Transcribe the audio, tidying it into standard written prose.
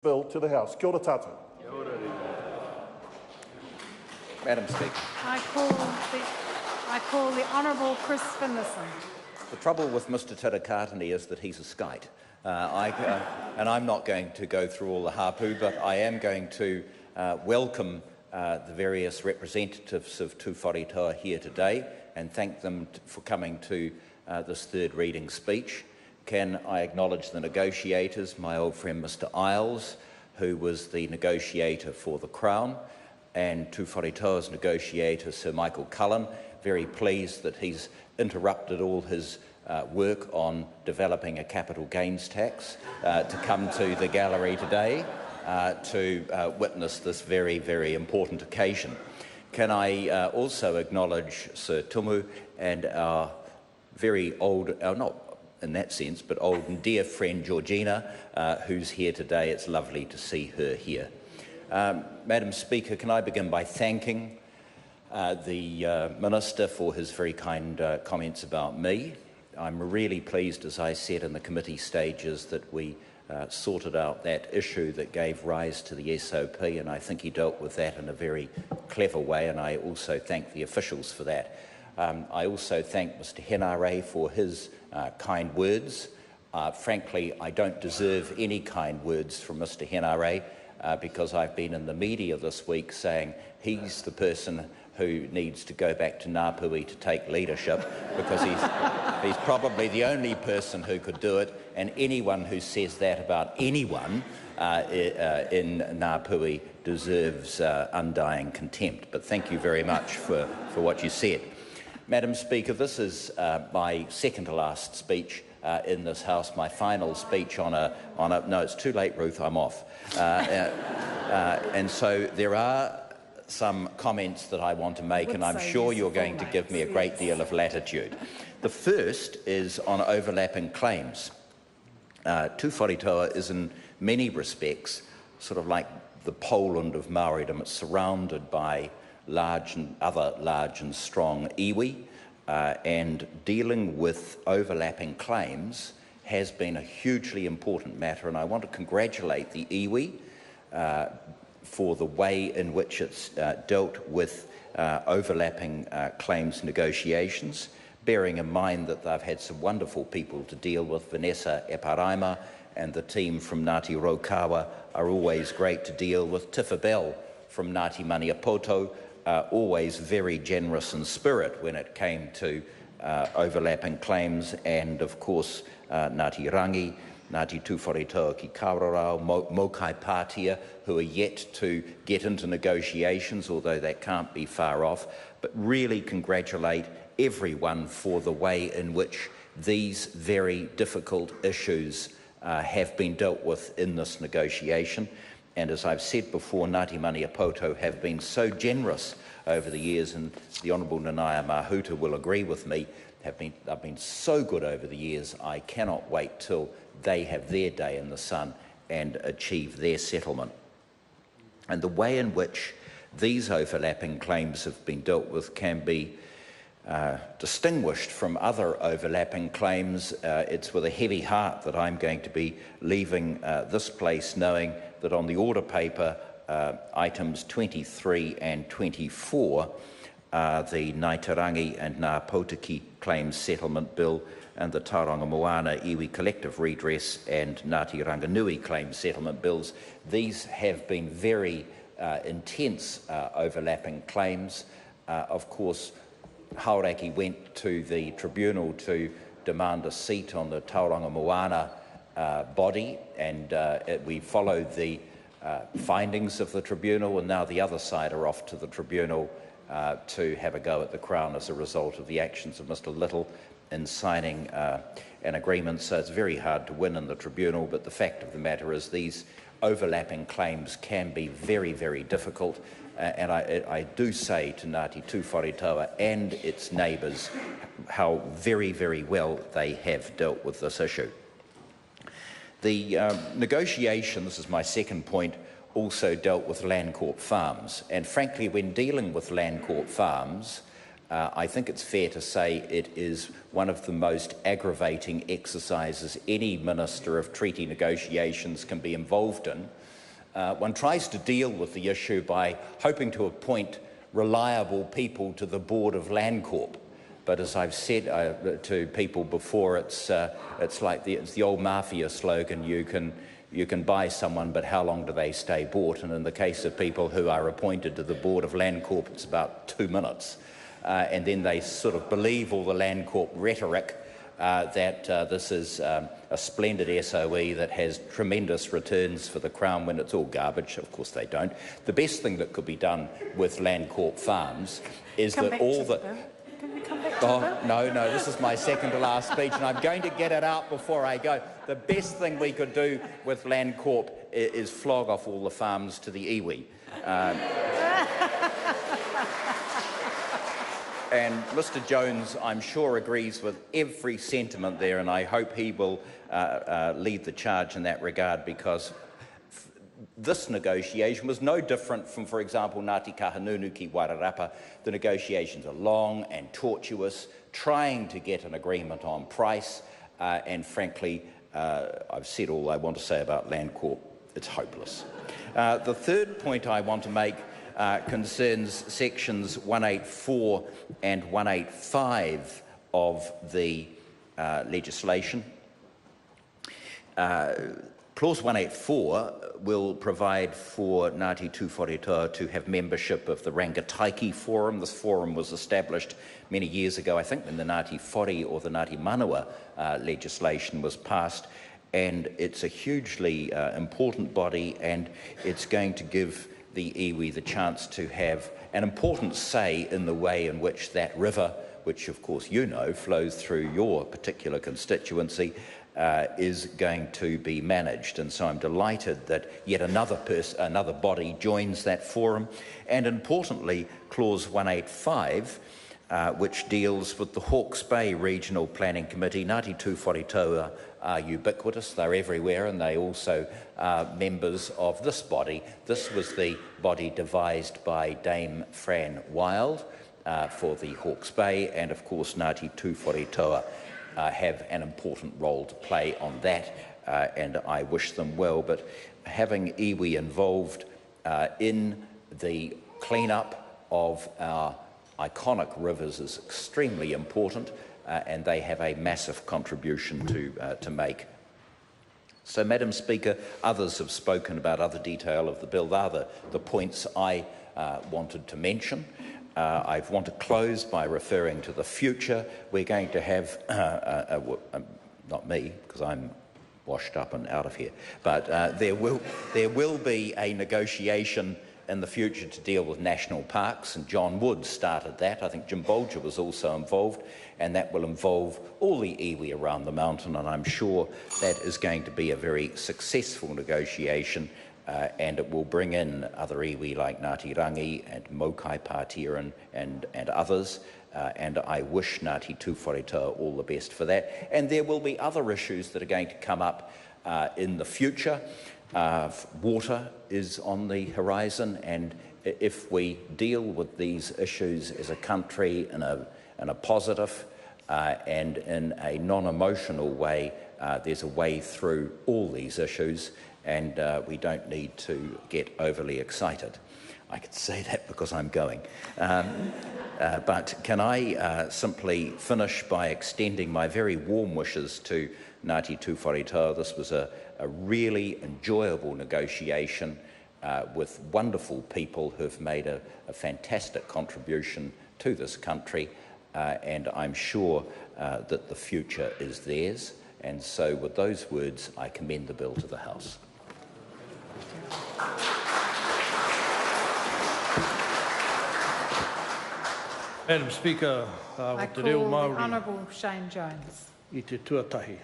Bill to the House. Kia ora tātou. Madam Speaker. I call the Honourable Chris Finlayson. The trouble with Mr Tirakatani is that he's a skite. And I'm not going to go through all the hapu, but I am going to welcome the various representatives of Tūwharetoa here today and thank them for coming to this third reading speech. Can I acknowledge the negotiators, my old friend Mr Isles, who was the negotiator for the Crown, and Tūwharetoa's negotiator, Sir Michael Cullen. Very pleased that he's interrupted all his work on developing a capital gains tax to come to the gallery today to witness this very, very important occasion. Can I also acknowledge Sir Tumu and our very old, not in that sense, but old and dear friend Georgina, who's here today. It's lovely to see her here. Madam Speaker, can I begin by thanking the Minister for his very kind comments about me. I'm really pleased, as I said in the committee stages, that we sorted out that issue that gave rise to the SOP, and I think he dealt with that in a very clever way, and I also thank the officials for that. I also thank Mr Henare for his kind words. Frankly, I don't deserve any kind words from Mr Henare because I've been in the media this week saying he's the person who needs to go back to Ngāpuhi to take leadership because he's probably the only person who could do it, and anyone who says that about anyone in Ngāpuhi deserves undying contempt. But thank you very much for what you said. Madam Speaker, this is my second to last speech in this House, my final speech on a no, it's too late, Ruth, I'm off. And so there are some comments that I want to make, and I'm sure you're going to give me a great deal of latitude. The first is on overlapping claims. Tūwharetoa is in many respects sort of like the Poland of Maoridom. It's surrounded by other large and strong iwi, and dealing with overlapping claims has been a hugely important matter, and I want to congratulate the iwi for the way in which it's dealt with overlapping claims negotiations, bearing in mind that they've had some wonderful people to deal with. Vanessa Eparaima and the team from Ngāti Raukawa are always great to deal with. Tifa Bell from Ngāti Maniapoto, always very generous in spirit when it came to overlapping claims, and of course Ngāti Rangi, Ngāti Tūwharetoa ki Kawerau, Mokai Pātia, who are yet to get into negotiations, although that can't be far off, but really congratulate everyone for the way in which these very difficult issues have been dealt with in this negotiation. And as I've said before, Ngāti Maniapoto have been so generous over the years, and the Honourable Nanaia Mahuta will agree with me, they've been so good over the years. I cannot wait till they have their day in the sun and achieve their settlement. And the way in which these overlapping claims have been dealt with can be distinguished from other overlapping claims. It's with a heavy heart that I'm going to be leaving this place, knowing that on the order paper, items 23 and 24 are the Ngaitarangi and Ngā Potiki Claims Settlement Bill, and the Tauranga Moana Iwi Collective Redress and Ngāti Ranganui Claims Settlement Bills. These have been very intense overlapping claims. Of course, Hauraki went to the tribunal to demand a seat on the Tauranga Moana body, and we followed the findings of the tribunal, and now the other side are off to the tribunal to have a go at the Crown as a result of the actions of Mr Little in signing an agreement. So it's very hard to win in the tribunal, but the fact of the matter is these overlapping claims can be very, very difficult, and I do say to Ngāti Tūwharetoa and its neighbours how very, very well they have dealt with this issue. The negotiation, this is my second point, also dealt with Landcorp Farms, and frankly, when dealing with Landcorp Farms, I think it's fair to say it is one of the most aggravating exercises any Minister of Treaty negotiations can be involved in, one tries to deal with the issue by hoping to appoint reliable people to the board of Landcorp. But as I've said to people before, it's like the old mafia slogan: you can buy someone, but how long do they stay bought? And in the case of people who are appointed to the board of Landcorp, it's about 2 minutes, and then they sort of believe all the Landcorp rhetoric that this is a splendid SOE that has tremendous returns for the Crown, when it's all garbage. Of course they don't. The best thing that could be done with Landcorp Farms is that all the... Can we come back to that? No, this is my second to last speech, and I'm going to get it out before I go. The best thing we could do with Landcorp is flog off all the farms to the iwi. And Mr Jones, I'm sure, agrees with every sentiment there, and I hope he will lead the charge in that regard, because this negotiation was no different from, for example, Ngāti Kahungunu ki Wairarapa. The negotiations are long and tortuous, trying to get an agreement on price, and frankly, I've said all I want to say about Landcorp. It's hopeless. The third point I want to make concerns sections 184 and 185 of the legislation. Clause 184 will provide for Ngāti Tūwharetoa to have membership of the Rangataiki Forum. This forum was established many years ago, I think, when the Ngāti Whare or the Ngāti Manawa legislation was passed, and it's a hugely important body, and it's going to give the iwi the chance to have an important say in the way in which that river, which of course you know flows through your particular constituency, is going to be managed. And so I'm delighted that yet another body joins that forum. And importantly, clause 185, which deals with the Hawke's Bay Regional Planning Committee. Ngāti Tūwharetoa are ubiquitous, they're everywhere, and they also are members of this body. This was the body devised by Dame Fran Wild for the Hawke's Bay, and of course Ngāti Tūwharetoa have an important role to play on that, and I wish them well. But having iwi involved in the clean-up of our iconic rivers is extremely important, and they have a massive contribution to make. So, Madam Speaker, others have spoken about other detail of the bill. They are the points I wanted to mention. I want to close by referring to the future. We're going to have, not me, because I'm washed up and out of here, but there will be a negotiation in the future to deal with national parks, and John Wood started that. I think Jim Bolger was also involved, and that will involve all the iwi around the mountain, and I'm sure that is going to be a very successful negotiation, and it will bring in other iwi like Ngāti Rangi and Mokai Pātia and others, and I wish Ngāti Tūwharetoa all the best for that. And there will be other issues that are going to come up in the future. Water is on the horizon, and if we deal with these issues as a country in a positive and in a non-emotional way, there's a way through all these issues, and we don't need to get overly excited. I could say that because I'm going. But can I simply finish by extending my very warm wishes to Ngāti Tūwharetoa. This was a really enjoyable negotiation with wonderful people who've made a fantastic contribution to this country, and I'm sure that the future is theirs. And so with those words, I commend the bill to the House. Madam Speaker, I call the Honourable Shane Jones. I te tuatahi.